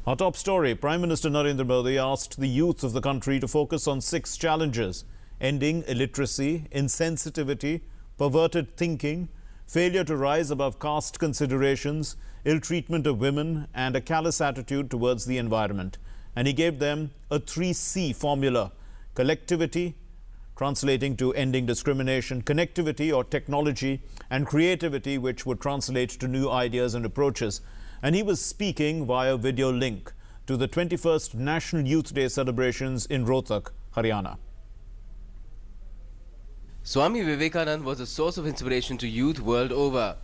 Our top story, Prime Minister Narendra Modi asked the youth of the country to focus on 6 challenges: ending illiteracy, insensitivity, perverted thinking, failure to rise above caste considerations, ill-treatment of women, and a callous attitude towards the environment. And he gave them a 3C formula: collectivity, translating to ending discrimination, connectivity or technology, and creativity, which would translate to new ideas and approaches. And he was speaking via video link to the 21st National Youth Day celebrations in Rohtak, Haryana. Swami Vivekananda was a source of inspiration to youth world over.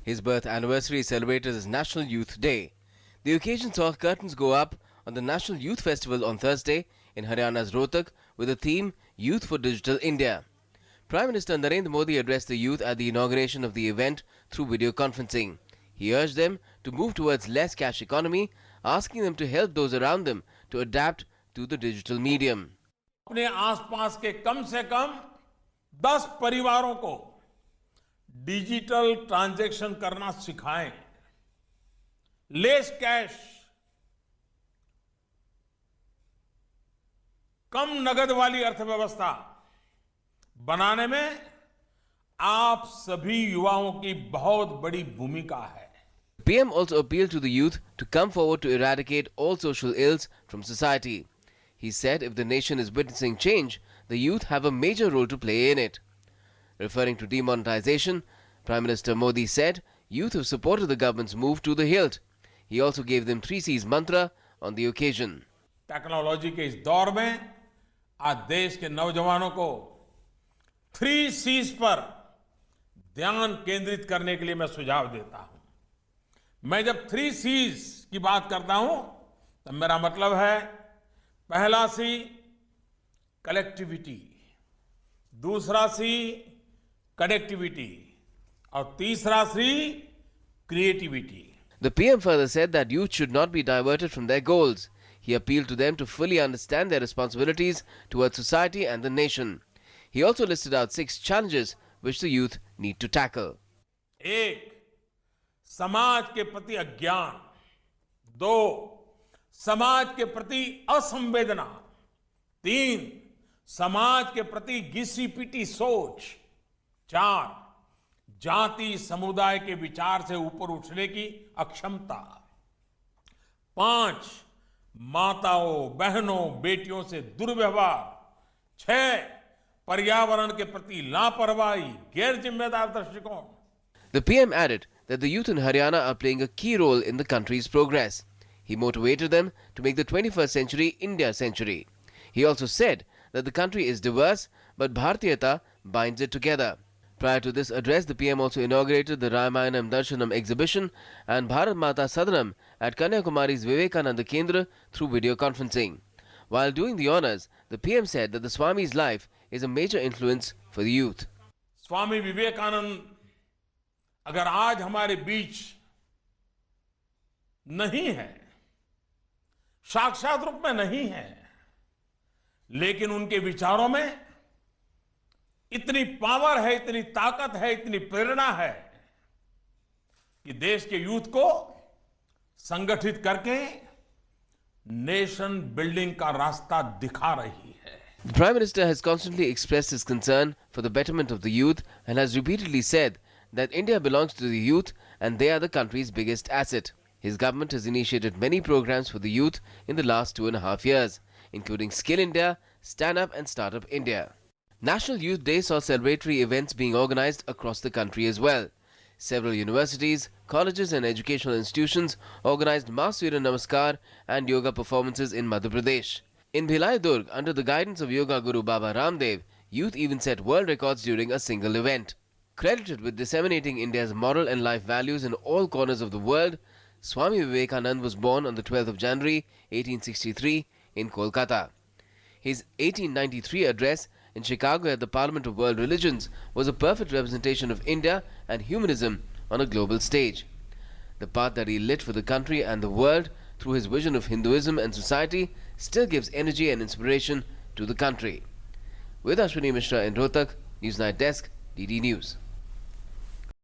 His birth anniversary is celebrated as National Youth Day. The occasion saw curtains go up on the National Youth Festival on Thursday in Haryana's Rohtak with the theme Youth for Digital India. Prime Minister Narendra Modi addressed the youth at the inauguration of the event through video conferencing. He urged them to move towards less cash economy, asking them to help those around them to adapt to the digital medium. अपने आसपास के कम से कम 10 परिवारों को digital transaction करना सिखाएं। Less cash, कम नगद वाली अर्थव्यवस्था बनाने में आप सभी युवाओं की बहुत बड़ी भूमिका है। PM also appealed to the youth to come forward to eradicate all social ills from society. He said if the nation is witnessing change, the youth have a major role to play in it. Referring to demonetization, Prime Minister Modi said youth have supported the government's move to the hilt. He also gave them 3 C's mantra on the occasion. Technology के इस दौर में आज देश के नौजवानों को 3 C's पर ध्यान केंद्रित करने के लिए मैं सुझाव देता हूं। मैं जब 3 C's की बात करता हूं तो मेरा मतलब है, पहला C कलेक्टिविटी, दूसरा C कनेक्टिविटी और तीसरा C creativity. The PM further said that youth should not be diverted from their goals. He appealed to them to fully understand their responsibilities towards society and the nation. He also listed out 6 challenges which the youth need to tackle. 1. समाज के प्रति अज्ञान। 2. समाज के प्रति असंवेदना। 3. समाज के प्रति घिसी पिटी सोच। 4. जाति समुदाय के विचार से ऊपर उठने की अक्षमता। 5. माताओं, बहनों, बेटियों से दुर्व्यवहार। 6. पर्यावरण के प्रति लापरवाही, गैर जिम्मेदार दृष्टिकोण। The PM added that the youth in Haryana are playing a key role in the country's progress. He motivated them to make the 21st century India century. He also said that the country is diverse, but Bharatiyata binds it together. Prior to this address, the PM also inaugurated the Ramayanam Darshanam exhibition and Bharat Mata Sadanam at Kanyakumari's Vivekananda Kendra through video conferencing. While doing the honors, the PM said that the Swami's life is a major influence for the youth. Swami Vivekananda अगर आज हमारे बीच नहीं है, साक्षात रूप में नहीं है, लेकिन उनके विचारों में इतनी पावर है, इतनी ताकत है, इतनी प्रेरणा है कि देश के यूथ को संगठित करके नेशन बिल्डिंग का रास्ता दिखा रही है। The Prime Minister has constantly expressed his concern for the betterment of the youth and has repeatedly said that India belongs to the youth and they are the country's biggest asset. His government has initiated many programs for the youth in the last 2.5 years, including Skill India, Stand Up and Startup India. National Youth Day saw celebratory events being organized across the country as well. Several universities, colleges and educational institutions organized Mass Surya Namaskar and yoga performances in Madhya Pradesh. In Bhilai Durg, under the guidance of Yoga Guru Baba Ramdev, youth even set world records during a single event. Credited with disseminating India's moral and life values in all corners of the world, Swami Vivekananda was born on the 12th of January 1863 in Kolkata. His 1893 address in Chicago at the Parliament of World Religions was a perfect representation of India and humanism on a global stage. The path that he lit for the country and the world through his vision of Hinduism and society still gives energy and inspiration to the country. With Ashwini Mishra in Rohtak, Newsnight Desk, DD News.